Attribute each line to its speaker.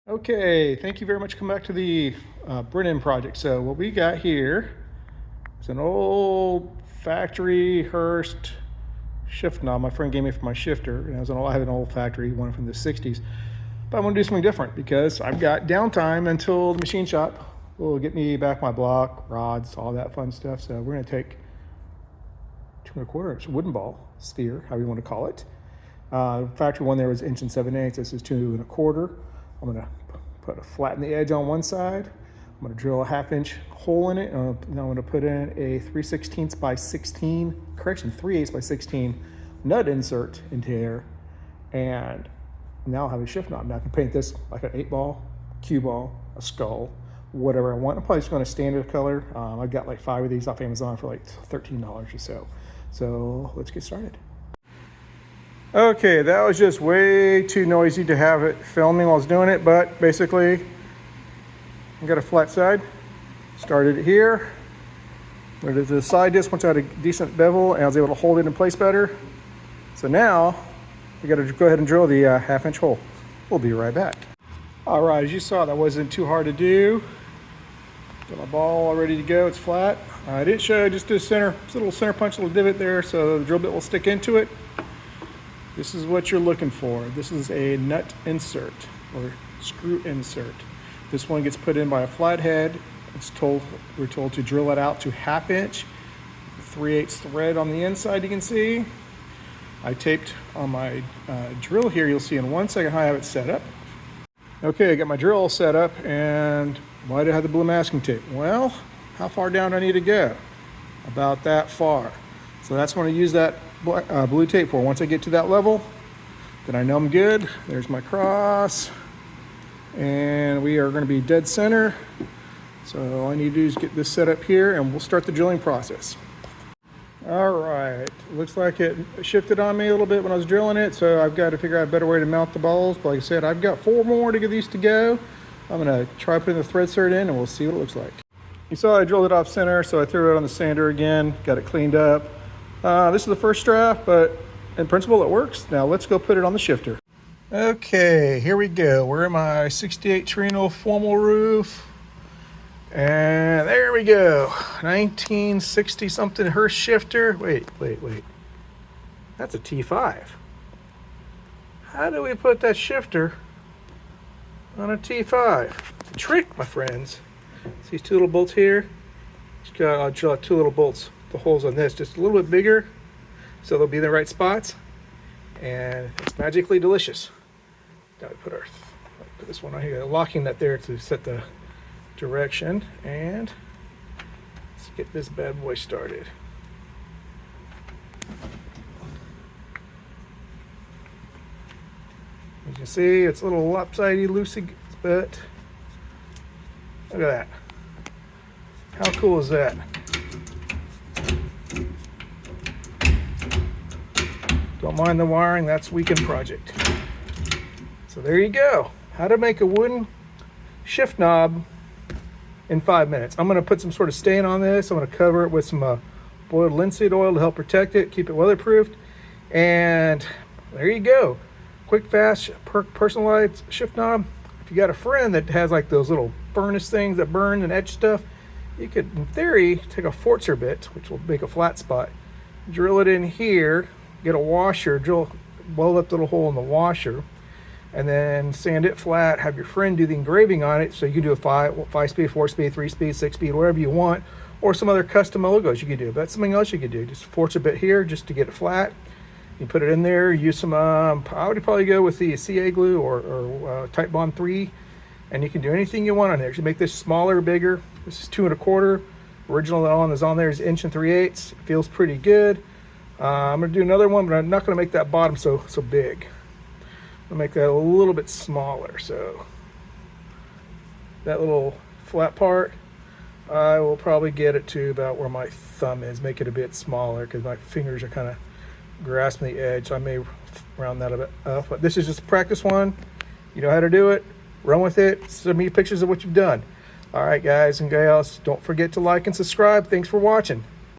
Speaker 1: Okay, thank you very much. Come back to the Brennan project. So what we got here is an old factory Hurst shift knob. My friend gave me for my shifter, and I have an old factory one from the 60s. But I want to do something different because I've got downtime until the machine shop will get me back my block, rods, all that fun stuff. So we're going to take 2¼ inch wooden ball, sphere, however you want to call it. Factory one there was 1 7/8. This is 2¼ inch. I'm going to put a flatten the edge on one side. I'm going to drill a 1/2 inch hole in it. And I'm going to put in a 3/16 by 16, 3/8 by 16 nut insert into here. And now I'll have a shift knob. Now I can paint this like an 8-ball, cue ball, a skull, whatever I want. I'm probably just going to standard color. I've got like 5 of these off Amazon for like $13 or so. So let's get started. Okay, that was just way too noisy to have it filming while I was doing it, but basically I got a flat side, started it here, went to the side disc once I had a decent bevel and I was able to hold it in place better. So now we got to go ahead and drill the 1/2 inch hole. We'll be right back. All right, as you saw, that wasn't too hard to do. Got my ball all ready to go, it's flat. I didn't show you, just do a little center punch, a little divot there so the drill bit will stick into it. This is what you're looking for. This is a nut insert or screw insert. This one gets put in by a flathead. We're told to drill it out to 1/2 inch. 3/8 thread on the inside, you can see. I taped on my drill here. You'll see in 1 second how I have it set up. Okay, I got my drill set up, and why do I have the blue masking tape? Well, how far down do I need to go? About that far. So that's when I use that blue tape for. Once I get to that level, then I know I'm good. There's my cross, and we are going to be dead center. So all I need to do is get this set up here, and we'll start the drilling process. All right, looks like it shifted on me a little bit when I was drilling it, so I've got to figure out a better way to mount the balls. But like I said, I've got 4 more to get these to go. I'm going to try putting the thread insert in, and we'll see what it looks like. You saw I drilled it off center, so I threw it on the sander again, got it cleaned up. This is the first draft, but in principle it works. Now let's go put it on the shifter. Okay, here we go. We're in my 68 Torino formal roof. And there we go. 1960 something Hurst shifter. Wait. That's a T5. How do we put that shifter on a T5? It's a trick, my friends. See these 2 little bolts here? I'll drill out 2 little bolts. The holes on this just a little bit bigger so they'll be in the right spots, and it's magically delicious. Now we put this one on here, locking that there to set the direction, and let's get this bad boy started. You can see it's a little lopsidey, loosey, but look at that. How cool is that? Don't mind the wiring, that's weekend project. So there you go. How to make a wooden shift knob in 5 minutes. I'm gonna put some sort of stain on this. I'm gonna cover it with some boiled linseed oil to help protect it, keep it weatherproofed. And there you go. Quick, fast, personalized shift knob. If you got a friend that has like those little furnace things that burn and etch stuff, you could, in theory, take a Forzer bit, which will make a flat spot, drill it in here, get a washer, weld up the little hole in the washer, and then sand it flat, have your friend do the engraving on it, so you can do a 5-speed, 4-speed, 3-speed, 6-speed, whatever you want, or some other custom logos you could do. But that's something else you could do. Just Forza bit here just to get it flat. You put it in there, use some, I would probably go with the CA glue or Titebond 3, and you can do anything you want on there. You can make this smaller, bigger. This is 2¼ Original one is on there is 1 3/8. It feels pretty good. I'm gonna do another one, but I'm not gonna make that bottom so big. I'm gonna make that a little bit smaller. So that little flat part, I will probably get it to about where my thumb is, make it a bit smaller because my fingers are kind of grasping the edge. So I may round that a bit up, but this is just a practice one. You know how to do it, run with it, send me pictures of what you've done. All right, guys and gals, don't forget to like and subscribe. Thanks for watching.